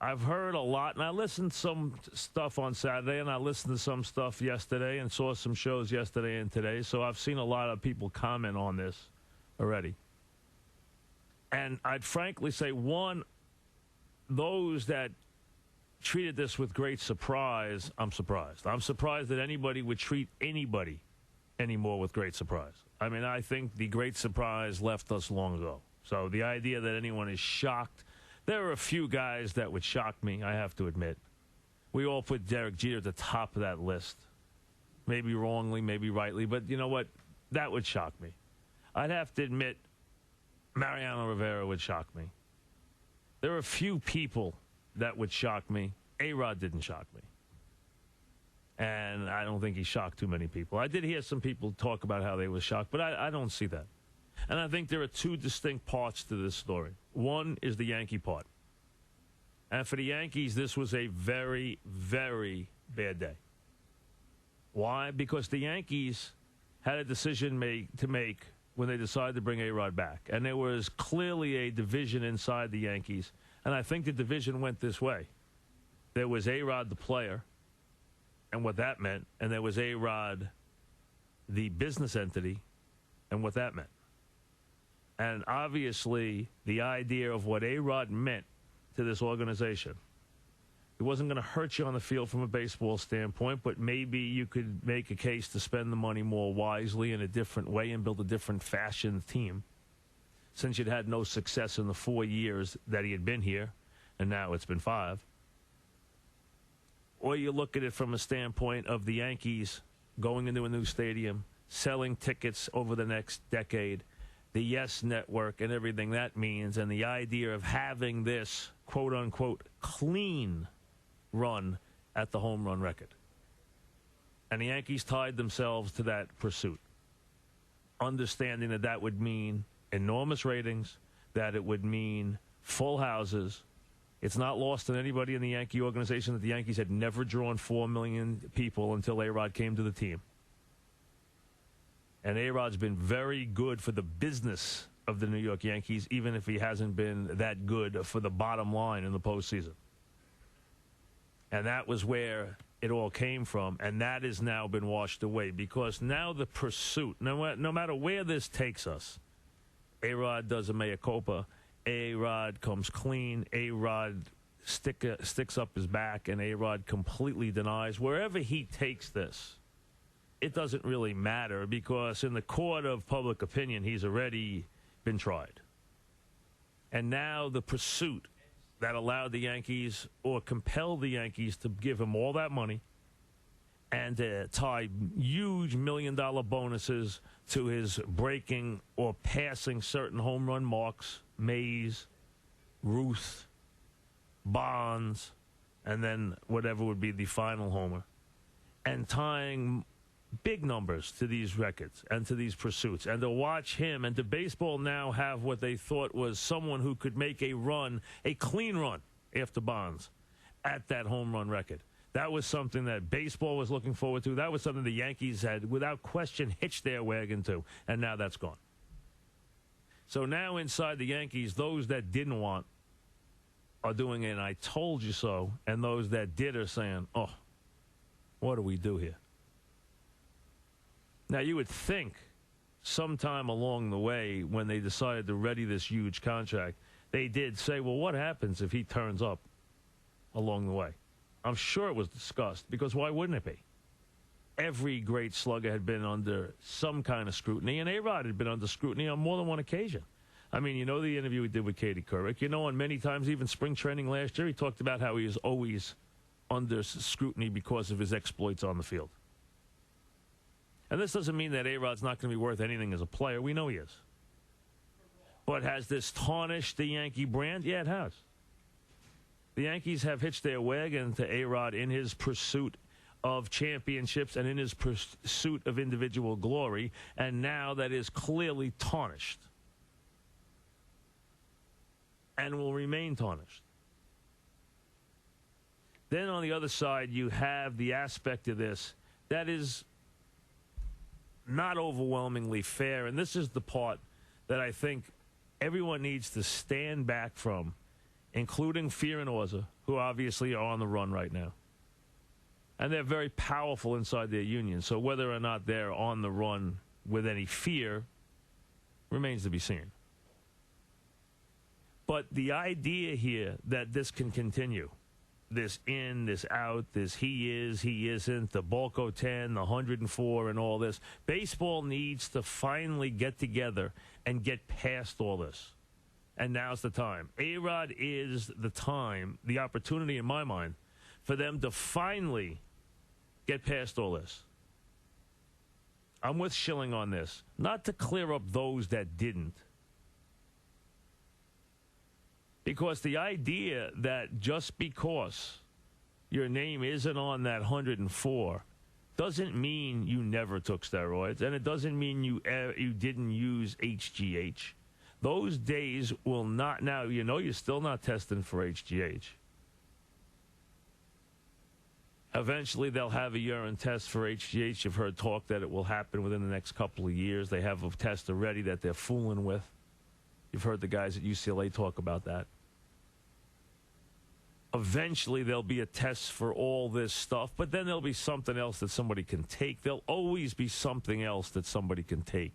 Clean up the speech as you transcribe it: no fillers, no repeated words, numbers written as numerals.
I've heard a lot, and I listened to some stuff on Saturday, and I listened to some stuff yesterday, and saw some shows yesterday and today, so I've seen a lot of people comment on this already. And I'd frankly say, one, those that treated this with great surprise, I'm surprised. I'm surprised that anybody would treat anybody anymore with great surprise. I mean, I think the great surprise left us long ago. So the idea that anyone is shocked, there are a few guys that would shock me, I have to admit. We all put Derek Jeter at the top of that list. Maybe wrongly, maybe rightly, but you know what? That would shock me. I'd have to admit, Mariano Rivera would shock me. There are a few people that would shock me. A-Rod didn't shock me. And I don't think he shocked too many people. I did hear some people talk about how they were shocked, but I don't see that. And I think there are two distinct parts to this story. One is the Yankee part. And for the Yankees, this was a very, very bad day. Why? Because the Yankees had a decision to make when they decided to bring A-Rod back. And there was clearly a division inside the Yankees. And I think the division went this way. There was A-Rod, the player, and what that meant. And there was A-Rod, the business entity, and what that meant. And obviously, the idea of what A-Rod meant to this organization, it wasn't going to hurt you on the field from a baseball standpoint, but maybe you could make a case to spend the money more wisely in a different way and build a different fashion team, since you'd had no success in the 4 years that he had been here, and now it's been 5. Or you look at it from a standpoint of the Yankees going into a new stadium, selling tickets over the next decade, the Yes Network and everything that means, and the idea of having this quote-unquote clean run at the home run record. And the Yankees tied themselves to that pursuit, understanding that that would mean enormous ratings, that it would mean full houses. It's not lost on anybody in the Yankee organization that the Yankees had never drawn 4 million people until A-Rod came to the team. And A-Rod's been very good for the business of the New York Yankees, even if he hasn't been that good for the bottom line in the postseason. And that was where it all came from, and that has now been washed away, because now the pursuit, no matter where this takes us, A-Rod does a mea culpa, A-Rod comes clean, A-Rod sticks up his back, and A-Rod completely denies. Wherever he takes this, it doesn't really matter, because in the court of public opinion, he's already been tried. And now the pursuit that allowed the Yankees, or compelled the Yankees, to give him all that money and to tie huge $1 million bonuses to his breaking or passing certain home run marks, Mays, Ruth, Bonds, and then whatever would be the final homer, and tying big numbers to these records and to these pursuits, and to watch him and to baseball now have what they thought was someone who could make a run, a clean run after Bonds at that home run record. That was something that baseball was looking forward to. That was something the Yankees had, without question, hitched their wagon to, and now that's gone. So now inside the Yankees, those that didn't want are doing an I told you so, and those that did are saying, oh, what do we do here? Now, you would think sometime along the way, when they decided to ready this huge contract, they did say, well, what happens if he turns up along the way? I'm sure it was discussed, because why wouldn't it be? Every great slugger had been under some kind of scrutiny, and A-Rod had been under scrutiny on more than one occasion. I mean, you know the interview he did with Katie Couric. You know, on many times, even spring training last year, he talked about how he is always under scrutiny because of his exploits on the field. And this doesn't mean that A-Rod's not going to be worth anything as a player. We know he is. But has this tarnished the Yankee brand? Yeah, it has. The Yankees have hitched their wagon to A-Rod in his pursuit of championships and in his pursuit of individual glory, and now that is clearly tarnished and will remain tarnished. Then on the other side, you have the aspect of this that is not overwhelmingly fair, and this is the part that I think everyone needs to stand back from including Fear and Orza, who obviously are on the run right now. And they're very powerful inside their union. So whether or not they're on the run with any fear remains to be seen. But the idea here that this can continue, this in, this out, this he is, he isn't, the Balco 10, the 104, and all this, baseball needs to finally get together and get past all this. And now's the time. A-Rod is the time, the opportunity in my mind, for them to finally get past all this. I'm with Schilling on this. Not to clear up those that didn't. Because the idea that just because your name isn't on that 104 doesn't mean you never took steroids, and it doesn't mean you didn't use HGH. Those days will not, now, you know you're still not testing for HGH. Eventually, they'll have a urine test for HGH. You've heard talk that it will happen within the next couple of years. They have a test already that they're fooling with. You've heard the guys at UCLA talk about that. Eventually, there'll be a test for all this stuff, but then there'll be something else that somebody can take. There'll always be something else that somebody can take.